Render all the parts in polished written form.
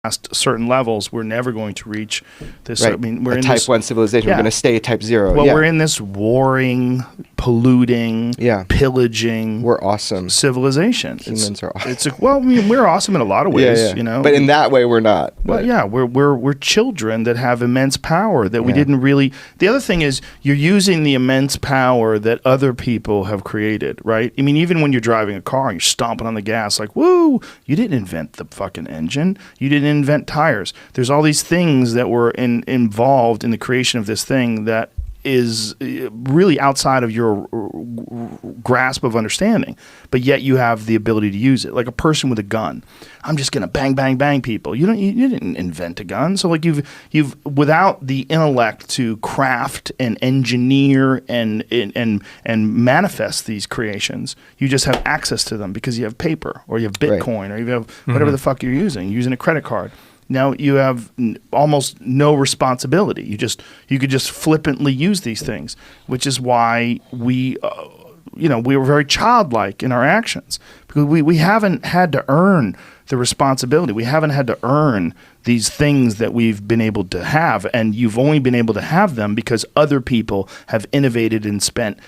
past certain levels, we're never going to reach this. Right. I mean, we're a in type this, 1 civilization. We're going to stay type 0. Well, we're in this warring, polluting, pillaging. We're awesome. Civilization. Humans are awesome. I mean, we're awesome in a lot of ways, you know. But in that way, we're not. Well, yeah, we're children that have immense power that we didn't really. The other thing is you're using the immense power that other people have created, right? I mean, even when you're driving a car and you're stomping on the gas, like, woo, you didn't invent the fucking engine. You didn't invent tires. There's all these things that were involved in the creation of this thing that is really outside of your grasp of understanding, but yet you have the ability to use it. Like a person with a gun, I'm just gonna bang, bang, bang people. You didn't invent a gun, so like you've without the intellect to craft and engineer and manifest these creations, you just have access to them because you have paper or you have Bitcoin or you have whatever the fuck you're using a credit card. Now you have almost no responsibility. You could just flippantly use these things, which is why we were very childlike in our actions because we haven't had to earn the responsibility. We haven't had to earn these things that we've been able to have, and you've only been able to have them because other people have innovated and spent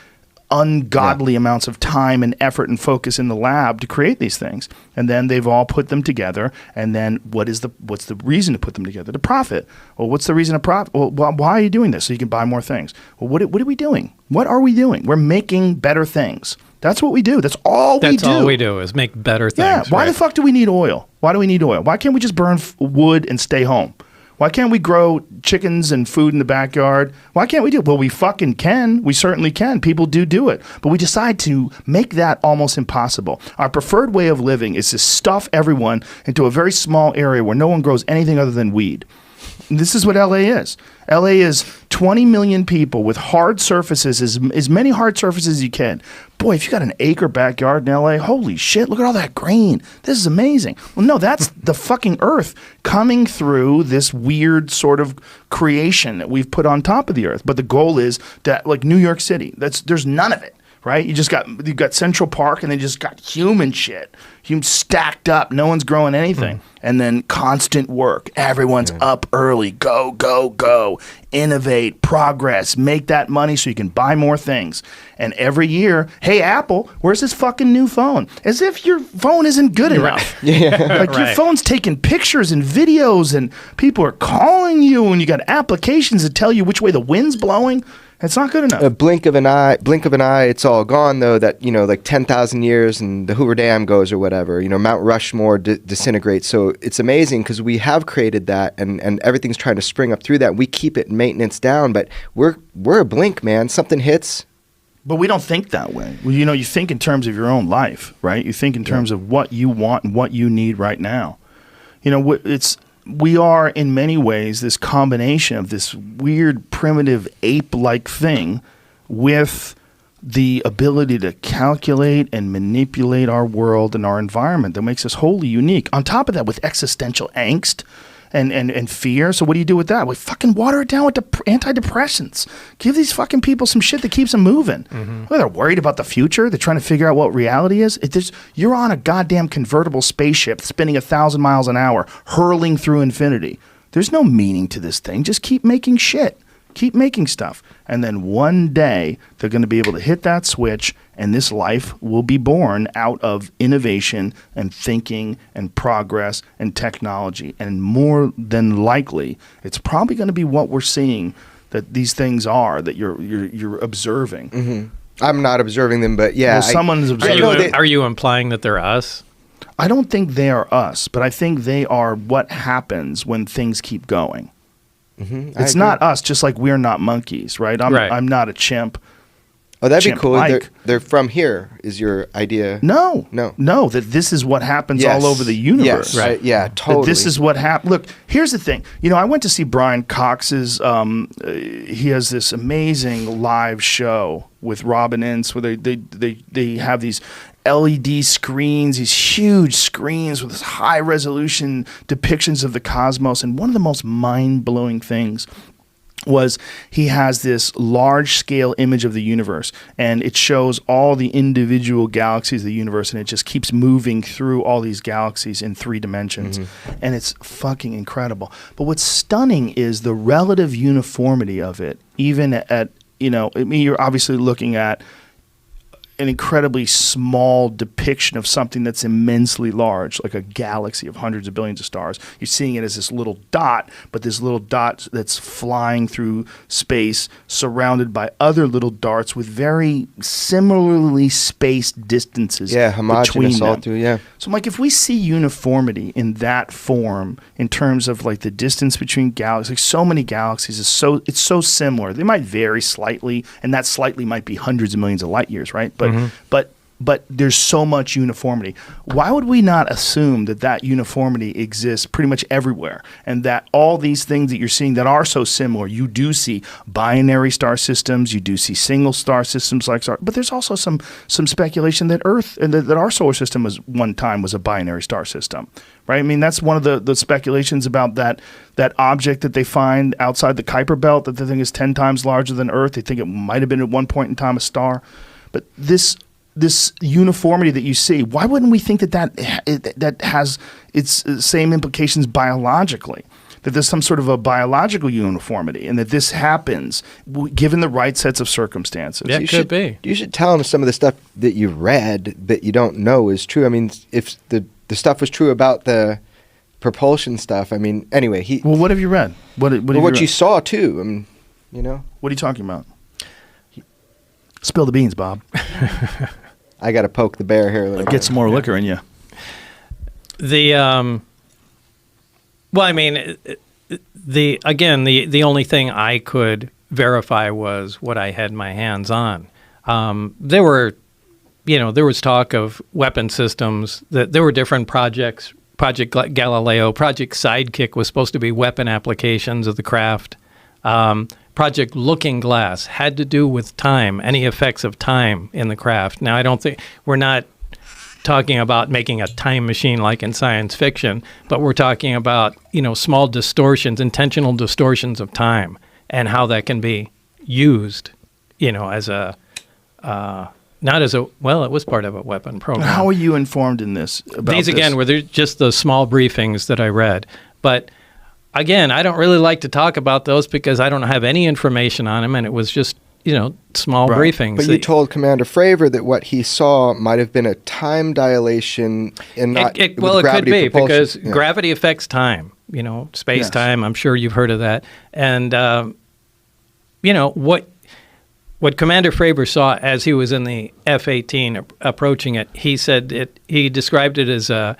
ungodly amounts of time and effort and focus in the lab to create these things, and then they've all put them together. And then what's the reason to put them together? To profit. Well, what's the reason to profit? Well, why are you doing this? So you can buy more things. Well, what are we doing? What are we doing? We're making better things. That's what we do. That's all we do. That's all we do is make better things. Yeah. Why the fuck do we need oil? Why do we need oil? Why can't we just burn wood and stay home? Why can't we grow chickens and food in the backyard? Why can't we do it? Well, we fucking can. We certainly can. People do it. But we decide to make that almost impossible. Our preferred way of living is to stuff everyone into a very small area where no one grows anything other than weed. And this is what LA is. LA is 20 million people with hard surfaces, as many hard surfaces as you can. Boy, if you got an acre backyard in LA, holy shit, look at all that green. This is amazing. Well, no, that's the fucking earth coming through this weird sort of creation that we've put on top of the earth. But the goal is that, like New York City, there's none of it. Right? You've got Central Park, and they just got human shit. Stacked up. No one's growing anything. And then constant work. Everyone's up early. Go, go, go. Innovate, progress, make that money so you can buy more things. And every year, hey, Apple, where's this fucking new phone? As if your phone isn't good enough. Like your phone's taking pictures and videos, and people are calling you, and you got applications that tell you which way the wind's blowing. It's not good enough. A blink of an eye, it's all gone, though, that, like 10,000 years and the Hoover Dam goes or whatever. Mount Rushmore disintegrates. So it's amazing because we have created that, and everything's trying to spring up through that. We keep it maintenance down, but we're a blink, man. Something hits. But we don't think that way. Well, you think in terms of your own life, right? You think in terms of what you want and what you need right now. We are, in many ways, this combination of this weird, primitive, ape-like thing with the ability to calculate and manipulate our world and our environment that makes us wholly unique. On top of that, with existential angst and fear. So what do you do with that? We fucking water it down with antidepressants. Give these fucking people some shit that keeps them moving. Well, they're worried about the future. They're trying to figure out what reality is. You're on a goddamn convertible spaceship spinning 1,000 miles an hour, hurling through infinity. There's no meaning to this thing. Just keep making shit. Keep making stuff. And then one day they're going to be able to hit that switch, and this life will be born out of innovation and thinking and progress and technology. And more than likely, it's probably going to be what we're seeing that these things are that you're observing. I'm not observing them, but yeah. Well, someone's observing. Are you implying that they're us? I don't think they are us, but I think they are what happens when things keep going. It's not us, just like we're not monkeys, right? I'm not a chimp. Oh, that'd be cool. They're from here, is your idea? No. That this is what happens all over the universe. Yes, right. Yeah, totally. That this is what happened. Look, here's the thing. I went to see Brian Cox's. He has this amazing live show with Robin Ince, where they have these LED screens, these huge screens with high resolution depictions of the cosmos. And one of the most mind blowing things was he has this large-scale image of the universe, and it shows all the individual galaxies of the universe, and it just keeps moving through all these galaxies in 3 dimensions. And it's fucking incredible. But what's stunning is the relative uniformity of it, even at, I mean, you're obviously looking at an incredibly small depiction of something that's immensely large, like a galaxy of hundreds of billions of stars. You're seeing it as this little dot, but this little dot that's flying through space, surrounded by other little darts with very similarly spaced distances homogeneous between all them. through, yeah. So, Mike, if we see uniformity in that form, in terms of like the distance between galaxies, like so many galaxies, it's so similar. They might vary slightly, and that slightly might be hundreds of millions of light years, right? But there's so much uniformity. Why would we not assume that uniformity exists pretty much everywhere, and that all these things that you're seeing that are so similar, you do see binary star systems, you do see single star systems like star, but there's also some speculation that Earth and that our solar system one time was a binary star system, right? I mean, that's one of the speculations about that object that they find outside the Kuiper Belt that they think is 10 times larger than Earth. They think it might have been at one point in time a star. But this uniformity that you see, why wouldn't we think that has its same implications biologically? That there's some sort of a biological uniformity, and that this happens given the right sets of circumstances. Yeah, it could be. You should tell them some of the stuff that you read that you don't know is true. I mean, if the stuff was true about the propulsion stuff, I mean, anyway, Well, what have you read? What you saw too. I mean, What are you talking about? Spill the beans, Bob. I got to poke the bear here a little bit. Get some more liquor in you. Well, I mean, the only thing I could verify was what I had my hands on. There was talk of weapon systems, that there were different projects. Project Galileo, Project Sidekick was supposed to be weapon applications of the craft. Project Looking Glass had to do with time, any effects of time in the craft. Now, I don't think we're not talking about making a time machine like in science fiction, but we're talking about, small distortions, intentional distortions of time, and how that can be used, as a not as a, well, it was part of a weapon program. How are you informed in this? These, again, were just the small briefings that I read. But again, I don't really like to talk about those because I don't have any information on them, and it was just, small briefings. But you told Commander Fravor that what he saw might have been a time dilation and not well, it could be propulsion. because gravity affects time, space-time. Yes. I'm sure you've heard of that. And, what Commander Fravor saw as he was in the F-18 approaching it, he said he described it as a